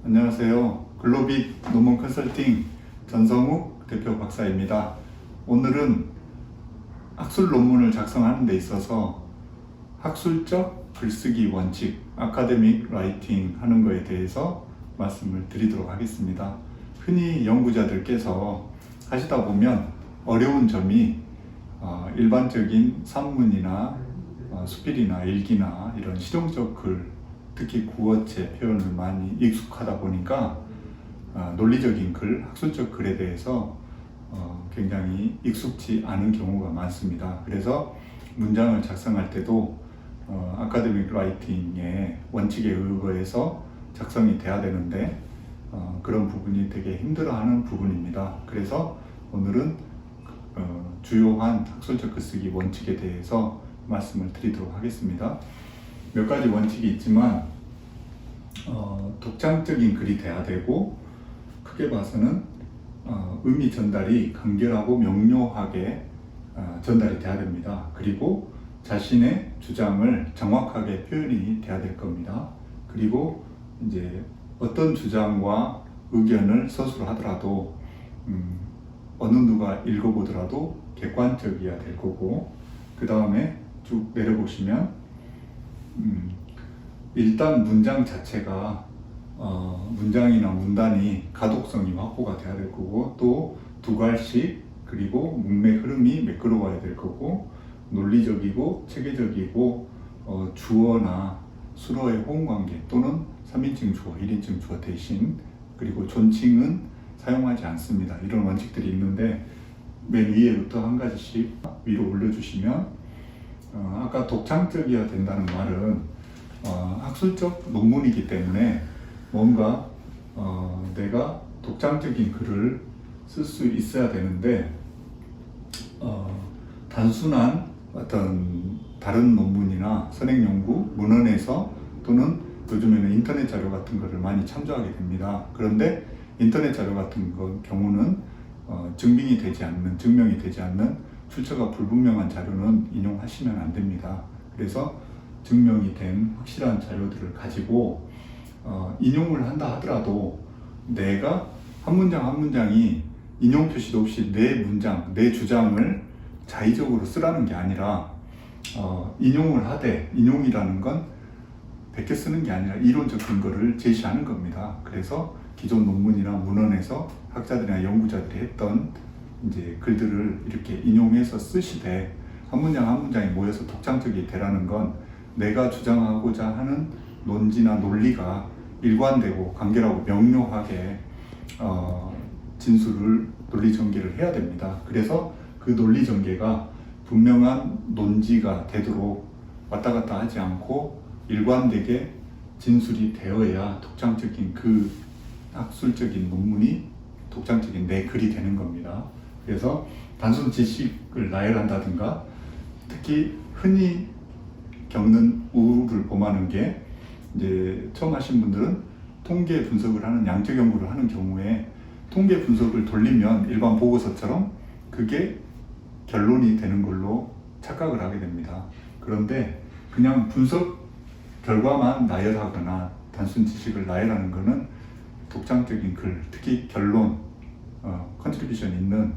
안녕하세요. 글로빗 논문 컨설팅 전성욱 대표 박사입니다. 오늘은 학술 논문을 작성하는 데 있어서 학술적 글쓰기 원칙, 아카데믹 라이팅 하는 거에 대해서 말씀을 드리도록 하겠습니다. 흔히 연구자들께서 하시다 보면 어려운 점이 일반적인 산문이나 수필이나 일기나 이런 실용적 글, 특히 구어체 표현을 많이 익숙하다 보니까 논리적인 글, 학술적 글에 대해서 굉장히 익숙지 않은 경우가 많습니다. 그래서 문장을 작성할 때도 아카데믹 라이팅의 원칙에 의거해서 작성이 돼야 되는데 그런 부분이 되게 힘들어하는 부분입니다. 그래서 오늘은 주요한 학술적 글쓰기 원칙에 대해서 말씀을 드리도록 하겠습니다. 몇 가지 원칙이 있지만 독창적인 글이 돼야 되고, 크게 봐서는 의미 전달이 간결하고 명료하게 전달이 돼야 됩니다. 그리고 자신의 주장을 정확하게 표현이 돼야 될 겁니다. 그리고 이제 어떤 주장과 의견을 서술을 하더라도 어느 누가 읽어보더라도 객관적이어야 될 거고, 그 다음에 쭉 내려보시면 일단 문장 자체가 문장이나 문단이 가독성이 확보가 돼야 될 거고, 또 두괄식, 그리고 문맥 흐름이 매끄러워야 될 거고, 논리적이고 체계적이고 주어나 수어의 호응관계 또는 3인칭 주어, 1인칭 주어 대신, 그리고 존칭은 사용하지 않습니다. 이런 원칙들이 있는데 맨 위에부터 한 가지씩 위로 올려주시면 아까 독창적이어야 된다는 말은 학술적 논문이기 때문에 뭔가 내가 독창적인 글을 쓸 수 있어야 되는데 단순한 어떤 다른 논문이나 선행연구, 문헌에서 또는 요즘에는 인터넷 자료 같은 거를 많이 참조하게 됩니다. 그런데 인터넷 자료 같은 경우는 증명이 되지 않는 출처가 불분명한 자료는 인용하시면 안 됩니다. 그래서 증명이 된 확실한 자료들을 가지고 인용을 한다 하더라도 내가 한 문장 한 문장이 인용 표시도 없이 내 문장, 내 주장을 자의적으로 쓰라는 게 아니라 인용을 하되, 인용이라는 건 베껴 쓰는 게 아니라 이론적 근거를 제시하는 겁니다. 그래서 기존 논문이나 문헌에서 학자들이나 연구자들이 했던 이제 글들을 이렇게 인용해서 쓰시되, 한 문장 한 문장이 모여서 독창적이 되라는 건 내가 주장하고자 하는 논지나 논리가 일관되고 간결하고 명료하게 진술을, 논리 전개를 해야 됩니다. 그래서 그 논리 전개가 분명한 논지가 되도록 왔다 갔다 하지 않고 일관되게 진술이 되어야 독창적인 그 학술적인 논문이 독창적인 내 글이 되는 겁니다. 그래서 단순 지식을 나열한다든가, 특히 흔히 겪는 우를 범하는 게, 이제 처음 하신 분들은 통계 분석을 하는, 양적 연구를 하는 경우에 통계 분석을 돌리면 일반 보고서처럼 그게 결론이 되는 걸로 착각을 하게 됩니다. 그런데 그냥 분석 결과만 나열하거나 단순 지식을 나열하는 것은 독창적인 글, 특히 결론, 컨트리뷰션 있는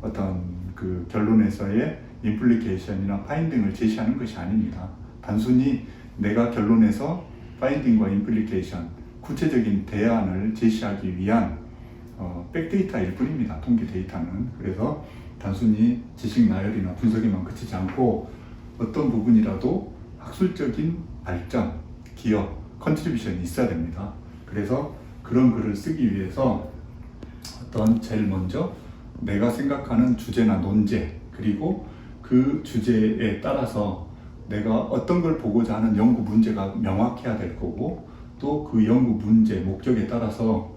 어떤 그 결론에서의 임플리케이션이나 파인딩을 제시하는 것이 아닙니다. 단순히 내가 결론에서 파인딩과 임플리케이션, 구체적인 대안을 제시하기 위한 백데이터일 뿐입니다. 통계 데이터는. 그래서 단순히 지식 나열이나 분석에만 그치지 않고 어떤 부분이라도 학술적인 발전, 기여, 컨트리뷰션이 있어야 됩니다. 그래서 그런 글을 쓰기 위해서 제일 먼저 내가 생각하는 주제나 논제, 그리고 그 주제에 따라서 내가 어떤 걸 보고자 하는 연구 문제가 명확해야 될 거고, 또 그 연구 문제, 목적에 따라서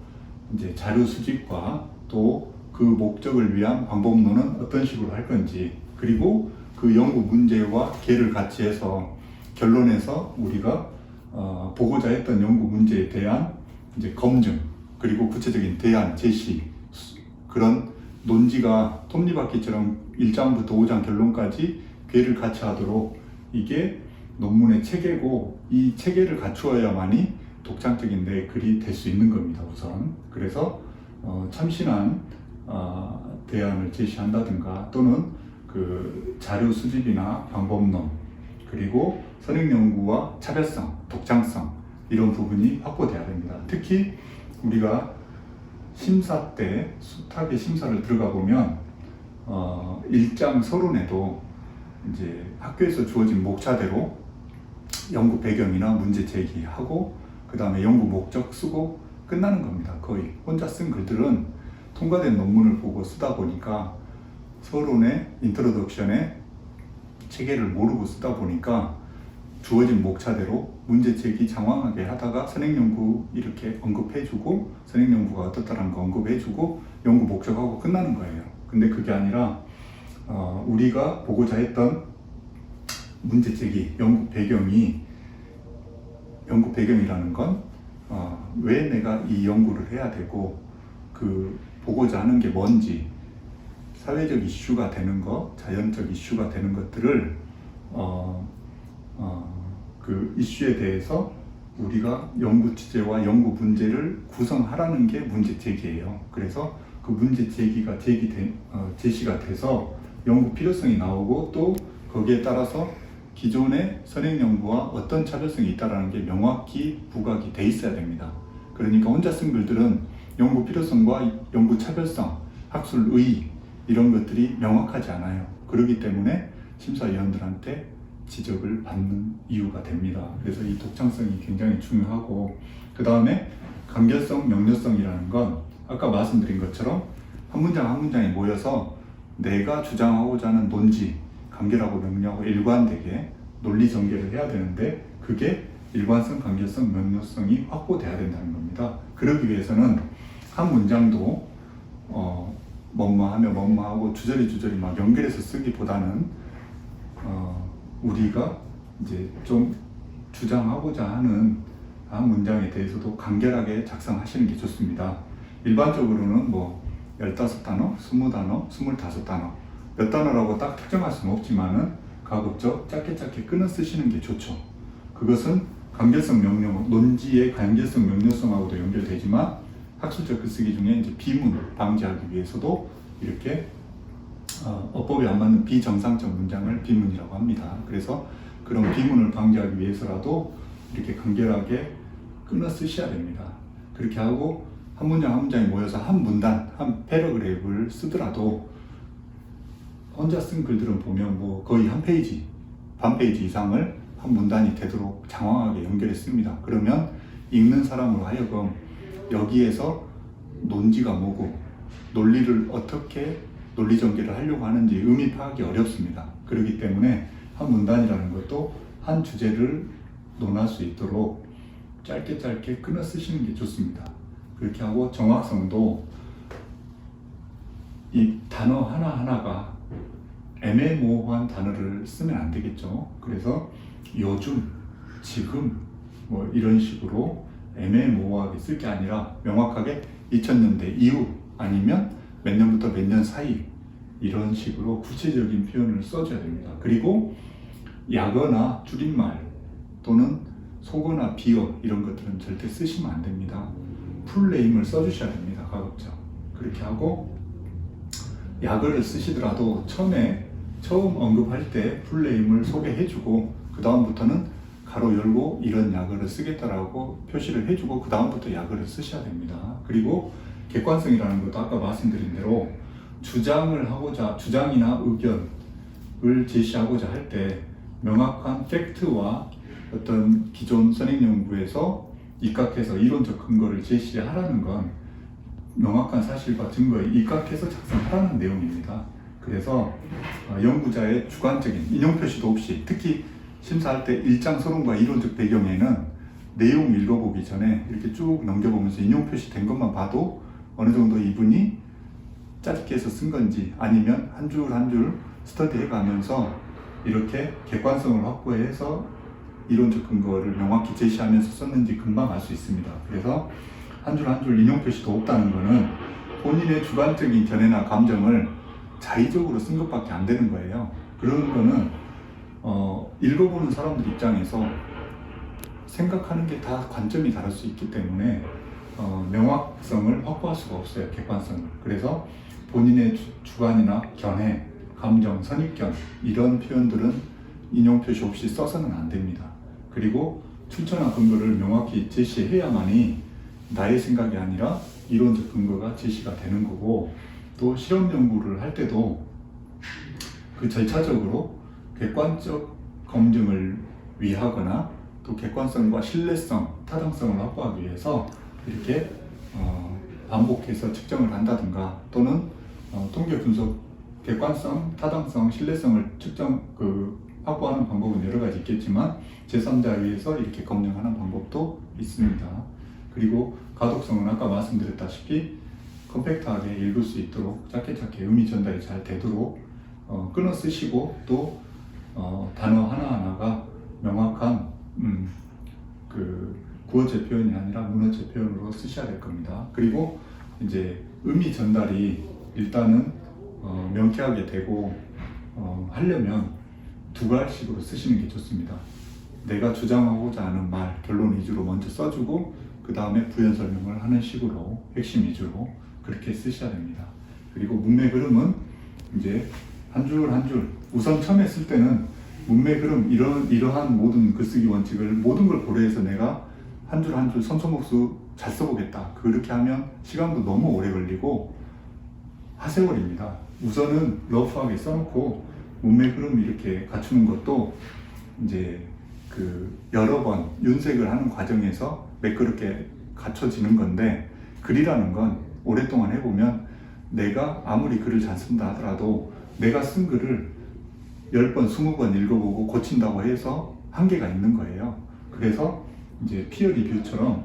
이제 자료 수집과 또 그 목적을 위한 방법론은 어떤 식으로 할 건지, 그리고 그 연구 문제와 개를 같이 해서 결론에서 우리가 보고자 했던 연구 문제에 대한 이제 검증, 그리고 구체적인 대안 제시, 그런 논지가 톱니바퀴처럼 1장부터 5장 결론까지 궤를 같이 하도록, 이게 논문의 체계고, 이 체계를 갖추어야만이 독창적인 내 글이 될 수 있는 겁니다. 우선. 그래서 참신한 대안을 제시한다든가 또는 그 자료 수집이나 방법론 그리고 선행 연구와 차별성, 독창성 이런 부분이 확보돼야 됩니다. 특히 우리가 심사 때 숱하게 심사를 들어가 보면 일장 서론에도 이제 학교에서 주어진 목차대로 연구 배경이나 문제 제기하고 그 다음에 연구 목적 쓰고 끝나는 겁니다. 거의 혼자 쓴 글들은 통과된 논문을 보고 쓰다 보니까 서론의 인트로덕션에 체계를 모르고 쓰다 보니까 주어진 목차대로 문제 제기 장황하게 하다가 선행연구 이렇게 언급해주고 선행연구가 어떻다라는 거 언급해주고 연구 목적하고 끝나는 거예요. 근데 그게 아니라 우리가 보고자 했던 문제 제기, 연구 배경이라는 건 왜 내가 이 연구를 해야 되고 그 보고자 하는 게 뭔지 사회적 이슈가 되는 것, 자연적 이슈가 되는 것들을 그 이슈에 대해서 우리가 연구 취재와 연구 문제를 구성하라는 게 문제 제기예요. 그래서 그 문제 제기가 제시가 돼서 연구 필요성이 나오고 또 거기에 따라서 기존의 선행 연구와 어떤 차별성이 있다는 게 명확히 부각이 돼 있어야 됩니다. 그러니까 혼자 쓴 글들은 연구 필요성과 연구 차별성, 학술 의의 이런 것들이 명확하지 않아요. 그렇기 때문에 심사위원들한테 지적을 받는 이유가 됩니다. 그래서 이 독창성이 굉장히 중요하고 그 다음에 간결성, 명료성이라는 건 아까 말씀드린 것처럼 한 문장 한 문장이 모여서 내가 주장하고자 하는 논지, 간결하고 명료하고 일관되게 논리 전개를 해야 되는데 그게 일관성, 간결성, 명료성이 확보돼야 된다는 겁니다. 그러기 위해서는 한 문장도 뭐뭐하며 뭐뭐하고 주저리 막 연결해서 쓰기보다는 우리가 이제 좀 주장하고자 하는 한 문장에 대해서도 간결하게 작성하시는 게 좋습니다. 일반적으로는 뭐 15단어, 20단어, 25단어 몇 단어라고 딱 특정할 수는 없지만은 가급적 짧게 끊어 쓰시는 게 좋죠. 그것은 간결성 명료, 논지의 간결성 명료성하고도 연결되지만 학술적 글쓰기 중에 이제 비문을 방지하기 위해서도 이렇게 어법에 안 맞는 비정상적 문장을 비문이라고 합니다. 그래서 그런 비문을 방지하기 위해서라도 이렇게 간결하게 끊어 쓰셔야 됩니다. 그렇게 하고 한 문장 한 문장이 모여서 한 문단, 한 패러그래프를 쓰더라도 혼자 쓴 글들은 보면 뭐 거의 한 페이지, 반 페이지 이상을 한 문단이 되도록 장황하게 연결했습니다. 그러면 읽는 사람으로 하여금 여기에서 논지가 뭐고 논리를 어떻게 논리 전개를 하려고 하는지 의미 파악이 어렵습니다. 그렇기 때문에 한 문단이라는 것도 한 주제를 논할 수 있도록 짧게 끊어 쓰시는 게 좋습니다. 그렇게 하고 정확성도 이 단어 하나하나가 애매모호한 단어를 쓰면 안 되겠죠. 그래서 요즘, 지금 뭐 이런 식으로 애매모호하게 쓸 게 아니라 명확하게 2000년대 이후 아니면 몇 년부터 몇 년 사이 이런 식으로 구체적인 표현을 써줘야 됩니다. 그리고 약어나 줄임말 또는 속어나 비어 이런 것들은 절대 쓰시면 안 됩니다. 풀네임을 써주셔야 됩니다. 가급적. 그렇게 하고 약어를 쓰시더라도 처음 언급할 때 풀네임을 소개해주고 그 다음부터는 가로 열고 이런 약어를 쓰겠다라고 표시를 해주고 그 다음부터 약어를 쓰셔야 됩니다. 그리고 객관성이라는 것도 아까 말씀드린 대로 주장이나 의견을 제시하고자 할 때 명확한 팩트와 어떤 기존 선행 연구에서 입각해서 이론적 근거를 제시하라는 건 명확한 사실과 증거에 입각해서 작성하라는 내용입니다. 그래서 연구자의 주관적인 인용 표시도 없이 특히 심사할 때 일장 서론과 이론적 배경에는 내용 읽어보기 전에 이렇게 쭉 넘겨보면서 인용 표시 된 것만 봐도 어느 정도 이분이 짧게 해서 쓴 건지 아니면 한 줄 한 줄 스터디 해가면서 이렇게 객관성을 확보해서 이론적 근거를 명확히 제시하면서 썼는지 금방 알 수 있습니다. 그래서 한 줄 한 줄 인용 표시도 없다는 것은 본인의 주관적인 견해나 감정을 자의적으로 쓴 것밖에 안 되는 거예요. 그런 거는 읽어보는 사람들 입장에서 생각하는 게 다 관점이 다를 수 있기 때문에 명확성을 확보할 수가 없어요. 객관성을. 그래서 본인의 주관이나 견해, 감정, 선입견 이런 표현들은 인용 표시 없이 써서는 안 됩니다. 그리고 출처나 근거를 명확히 제시해야만이 나의 생각이 아니라 이론적 근거가 제시가 되는 거고, 또 실험 연구를 할 때도 그 절차적으로 객관적 검증을 위하거나 또 객관성과 신뢰성, 타당성을 확보하기 위해서 이렇게 반복해서 측정을 한다든가, 또는 통계 분석 객관성, 타당성, 신뢰성을 확보하는 방법은 여러 가지 있겠지만 제3자에 의해서 이렇게 검증하는 방법도 있습니다. 그리고 가독성은 아까 말씀드렸다시피 컴팩트하게 읽을 수 있도록 짧게 의미 전달이 잘 되도록 끊어 쓰시고, 또 단어 하나하나가 명확한 구어체 표현이 아니라 문어체 표현으로 쓰셔야 될 겁니다. 그리고 이제 의미 전달이 일단은 명쾌하게 되고 하려면 두 갈식으로 쓰시는 게 좋습니다. 내가 주장하고자 하는 말, 결론 위주로 먼저 써주고 그 다음에 부연 설명을 하는 식으로 핵심 위주로 그렇게 쓰셔야 됩니다. 그리고 문맥 흐름은 이제 한 줄 한 줄, 우선 처음에 쓸 때는 문맥 흐름 이러한 모든 글쓰기 원칙을 모든 걸 고려해서 내가 한 줄 한 줄 선소목수 잘 써보겠다, 그렇게 하면 시간도 너무 오래 걸리고 하세월입니다. 우선은 러프하게 써놓고 문맥 흐름 이렇게 갖추는 것도 이제 여러 번 윤색을 하는 과정에서 매끄럽게 갖춰지는 건데, 글이라는 건 오랫동안 해보면 내가 아무리 글을 잘 쓴다 하더라도 내가 쓴 글을 10번, 20번 읽어보고 고친다고 해서 한계가 있는 거예요. 그래서 이제 피어 리뷰처럼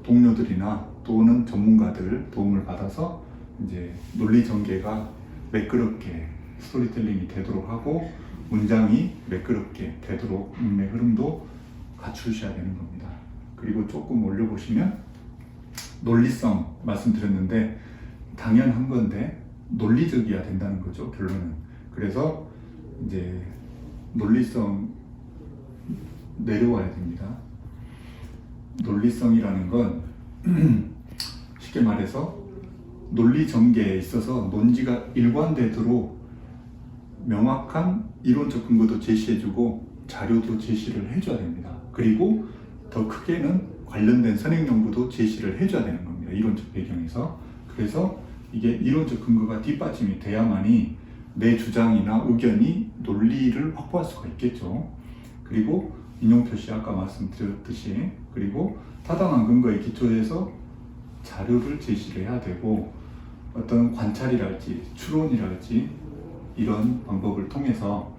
동료들이나 또는 전문가들 도움을 받아서 이제 논리 전개가 매끄럽게 스토리텔링이 되도록 하고 문장이 매끄럽게 되도록 문맥 흐름도 갖추셔야 되는 겁니다. 그리고 조금 올려보시면 논리성 말씀드렸는데 당연한 건데 논리적이어야 된다는 거죠, 결론은. 그래서 이제 논리성 내려와야 됩니다. 논리성이라는 건 쉽게 말해서 논리 전개에 있어서 논지가 일관되도록 명확한 이론적 근거도 제시해주고 자료도 제시를 해줘야 됩니다. 그리고 더 크게는 관련된 선행 연구도 제시를 해줘야 되는 겁니다. 이론적 배경에서. 그래서 이게 이론적 근거가 뒷받침이 돼야만이 내 주장이나 의견이 논리를 확보할 수가 있겠죠. 그리고 인용 표시 아까 말씀드렸듯이, 그리고 타당한 근거에 기초해서 자료를 제시를 해야 되고, 어떤 관찰이랄지 추론이랄지 이런 방법을 통해서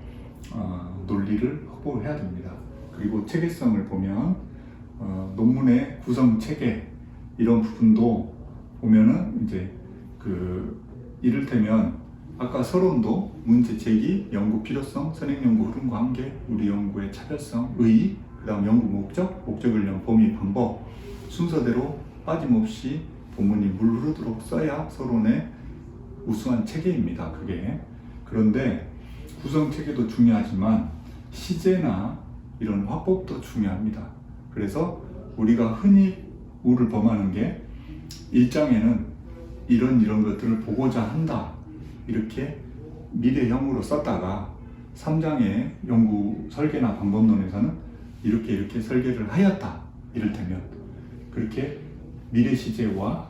논리를 확보를 해야 됩니다. 그리고 체계성을 보면 논문의 구성 체계 이런 부분도 보면은 이제 이를테면 아까 서론도 문제 제기, 연구 필요성, 선행 연구 흐름 관계, 우리 연구의 차별성, 의의, 그 다음 연구 목적, 목적을 위한 범위, 방법 순서대로 빠짐없이 본문이 물 흐르도록 써야 서론의 우수한 체계입니다. 그게. 그런데 구성 체계도 중요하지만 시제나 이런 화법도 중요합니다. 그래서 우리가 흔히 우를 범하는 게 1장에는 이런 것들을 보고자 한다 이렇게 미래형으로 썼다가 3장의 연구 설계나 방법론에서는 이렇게 설계를 하였다, 이를테면 그렇게 미래 시제와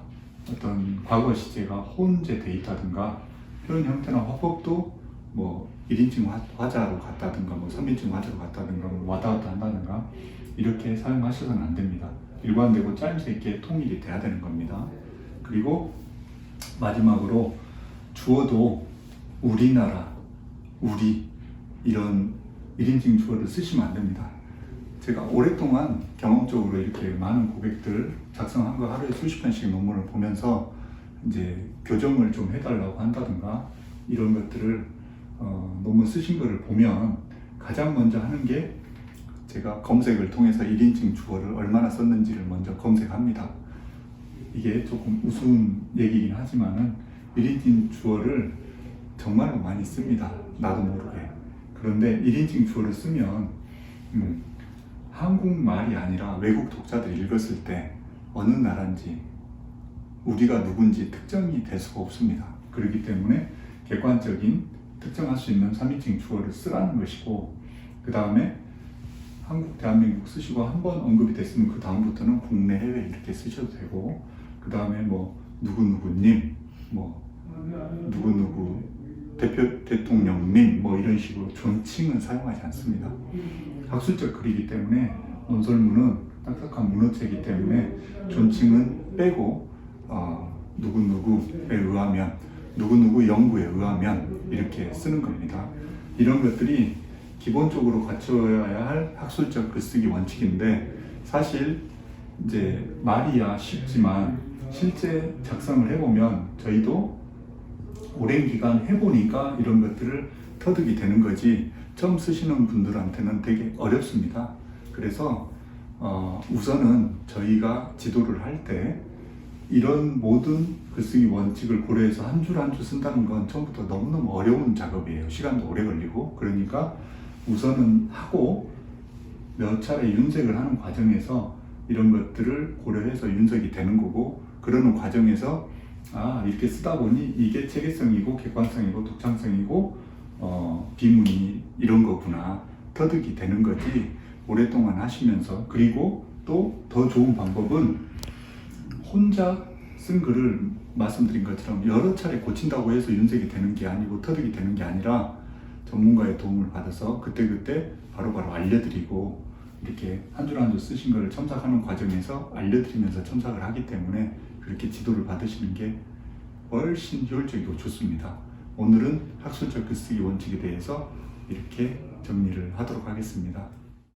어떤 과거 시제가 혼재되어 있다든가, 표현 형태나 화법도 뭐 1인칭 화자로 갔다든가 뭐 3인칭 화자로 갔다든가 뭐 왔다 갔다 한다든가 이렇게 사용하셔서는 안 됩니다. 일관되고 짜임새 있게 통일이 돼야 되는 겁니다. 그리고 마지막으로 주어도 우리나라, 우리 이런 1인칭 주어를 쓰시면 안 됩니다. 제가 오랫동안 경험적으로 이렇게 많은 고객들 작성한 거 하루에 수십 편씩 논문을 보면서 이제 교정을 좀 해달라고 한다든가 이런 것들을 논문 쓰신 거를 보면 가장 먼저 하는 게 제가 검색을 통해서 1인칭 주어를 얼마나 썼는지를 먼저 검색합니다. 이게 조금 우스운 얘기긴 하지만은 1인칭 주어를 정말로 많이 씁니다. 나도 모르게. 그런데 1인칭 주어를 쓰면 한국말이 아니라 외국 독자들이 읽었을 때 어느 나라인지 우리가 누군지 특정이 될 수가 없습니다. 그렇기 때문에 객관적인 특정할 수 있는 3인칭 주어를 쓰라는 것이고, 그 다음에 한국, 대한민국 쓰시고 한번 언급이 됐으면 그 다음부터는 국내, 해외 이렇게 쓰셔도 되고, 그 다음에 뭐 누구누구님, 뭐 누구누구 대통령님 뭐 이런 식으로 존칭은 사용하지 않습니다. 학술적 글이기 때문에 논설문은 딱딱한 문어체이기 때문에 존칭은 빼고 누구누구에 의하면, 누구누구 연구에 의하면 이렇게 쓰는 겁니다. 이런 것들이 기본적으로 갖춰야 할 학술적 글쓰기 원칙인데, 사실 이제 말이야 쉽지만 실제 작성을 해보면 저희도 오랜 기간 해보니까 이런 것들을 터득이 되는 거지, 처음 쓰시는 분들한테는 되게 어렵습니다. 그래서 우선은 저희가 지도를 할 때 이런 모든 글쓰기 원칙을 고려해서 한 줄 한 줄 쓴다는 건 처음부터 너무너무 어려운 작업이에요. 시간도 오래 걸리고. 그러니까 우선은 하고 몇 차례 윤색을 하는 과정에서 이런 것들을 고려해서 윤색이 되는 거고, 그러는 과정에서 이렇게 쓰다 보니 이게 체계성이고 객관성이고 독창성이고 비문이 이런 거구나 터득이 되는 거지, 오랫동안 하시면서. 그리고 또 더 좋은 방법은 혼자 쓴 글을 말씀드린 것처럼 여러 차례 고친다고 해서 윤색이 되는 게 아니고 터득이 되는 게 아니라 전문가의 도움을 받아서 그때그때 바로바로 알려드리고, 이렇게 한 줄 한 줄 쓰신 거를 첨삭하는 과정에서 알려드리면서 첨삭을 하기 때문에 그렇게 지도를 받으시는 게 훨씬 효율적이고 좋습니다. 오늘은 학술적 글쓰기 원칙에 대해서 이렇게 정리를 하도록 하겠습니다.